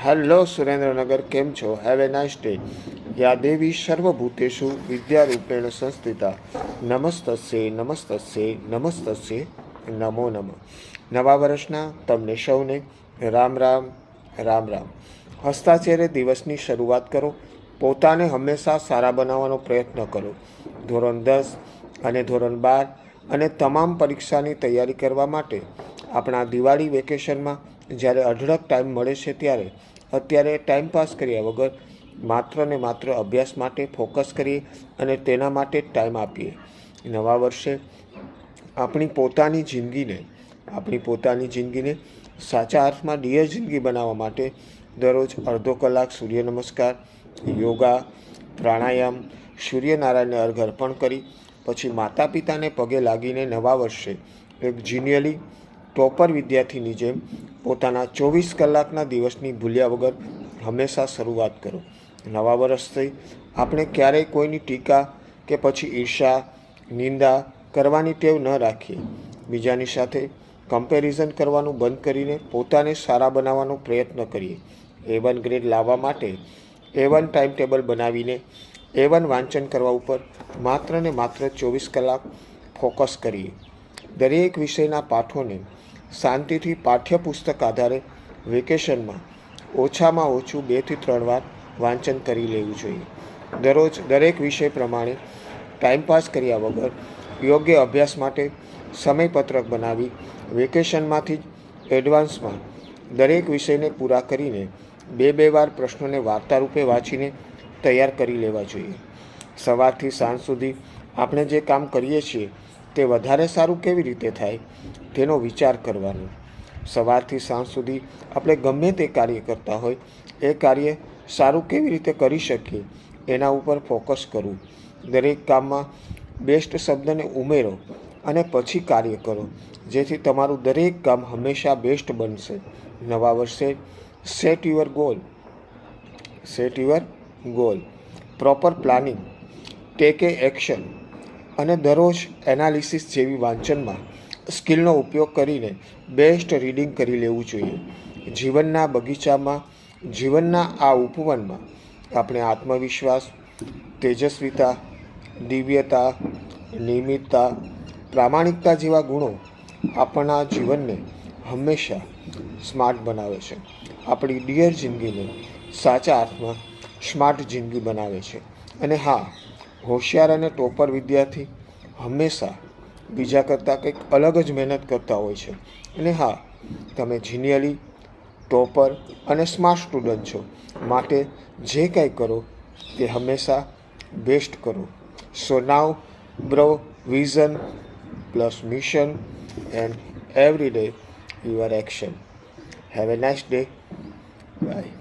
Hello Surendranagar, કેમ છો? Have a nice day. યા દેવી સર્વભૂતેષુ વિદ્યારૂપેણ સંસ્થિતા નમસ્તસ્યે નમસ્તસ્યે નમસ્તસ્યે નમો નમઃ. નવા વર્ષના તમને સૌને રામ રામ રામ રામ. હસતા ચહેરે દિવસની શરૂઆત કરો. પોતાને હંમેશા સારા બનાવવાનો પ્રયત્ન કરો. ધોરણ 10 અને ધોરણ 12 અને તમામ પરીક્ષાની તૈયારી કરવા માટે આપણા દિવાળી વેકેશનમાં જ્યારે અઢળક ટાઈમ મળે છે ત્યારે અત્યારે ટાઈમ પાસ કર્યા વગર માત્ર ને માત્ર અભ્યાસ માટે ફોકસ કરીએ અને તેના માટે જ ટાઈમ આપીએ. નવા વર્ષે આપણી પોતાની જિંદગીને સાચા અર્થમાં ડિયર જિંદગી બનાવવા માટે દરરોજ અડધો કલાક સૂર્ય નમસ્કાર, યોગા, પ્રાણાયામ, સૂર્યનારાયણને અર્ઘ અર્પણ કરી પછી માતા પિતાને પગે લાગીને નવા વર્ષે એક જીનિયલી ટોપર વિદ્યાર્થીની જેમ પોતાના 24 કલાકના દિવસની ભૂલ્યા વગર હંમેશા શરૂઆત કરો. નવા વર્ષથી આપણે ક્યારેય કોઈની ટીકા કે પછી ઈર્ષા, નિંદા કરવાની ટેવ ન રાખીએ. બીજાની સાથે કમ્પેરિઝન કરવાનું બંધ કરીને પોતાને સારા બનાવવાનો પ્રયત્ન કરીએ. A1 ગ્રેડ લાવવા માટે A1 ટાઈમ ટેબલ બનાવીને A1 વાંચન કરવા ઉપર માત્ર ને માત્ર 24 કલાક ફોકસ કરીએ. દરેક વિષયના પાઠોને શાંતિથી પાઠ્યપુસ્તક આધારે વેકેશનમાં ઓછામાં ઓછું 2 થી 3 વાર વાંચન કરી લેવું જોઈએ. દરરોજ દરેક વિષય પ્રમાણે ટાઈમપાસ કર્યા વગર યોગ્ય અભ્યાસ માટે સમયપત્રક બનાવી વેકેશનમાંથી જ એડવાન્સમાં દરેક વિષયને પૂરા કરીને 2 વાર પ્રશ્નોને વાર્તા રૂપે વાંચીને તૈયાર કરી લેવા જોઈએ. સવારથી સાંજ સુધી આપણે જે કામ કરીએ છીએ તે વધારે સારું કેવી રીતે થાય તેનો વિચાર કરવાનો. સવારથી સાંજ સુધી આપણે ગમે તે કાર્ય કરતા હોય એ કાર્ય સારું કેવી રીતે કરી શકીએ એના ઉપર ફોકસ કરવું. દરેક કામમાં બેસ્ટ શબ્દને ઉમેરો અને પછી કાર્ય કરો, જેથી તમારું દરેક કામ હંમેશા બેસ્ટ બનશે. નવા વર્ષે set your goal, proper planning, take a action અને દરરોજ એનાલિસિસ જેવી વાંચનમાં સ્કિલનો ઉપયોગ કરીને બેસ્ટ રીડિંગ કરી લેવું જોઈએ. જીવનના બગીચામાં, જીવનના આ ઉપવનમાં આપણે આત્મવિશ્વાસ, તેજસ્વીતા, દિવ્યતા, નિયમિતતા, પ્રામાણિકતા જેવા ગુણો આપણા જીવનને હંમેશા સ્માર્ટ બનાવે છે. આપણી ડિયર જિંદગીને સાચા અર્થમાં સ્માર્ટ જિંદગી બનાવે છે. અને હા, હોશિયાર અને ટોપર વિદ્યાર્થી હંમેશા બીજા કરતાં કંઈક અલગ જ મહેનત કરતા હોય છે. અને હા, તમે જીનિયલી ટોપર અને સ્માર્ટ સ્ટુડન્ટ છો, માટે જે કંઈ કરો તે હંમેશા બેસ્ટ કરો. So now bro, vision plus mission and every day your action. Have a nice day. By.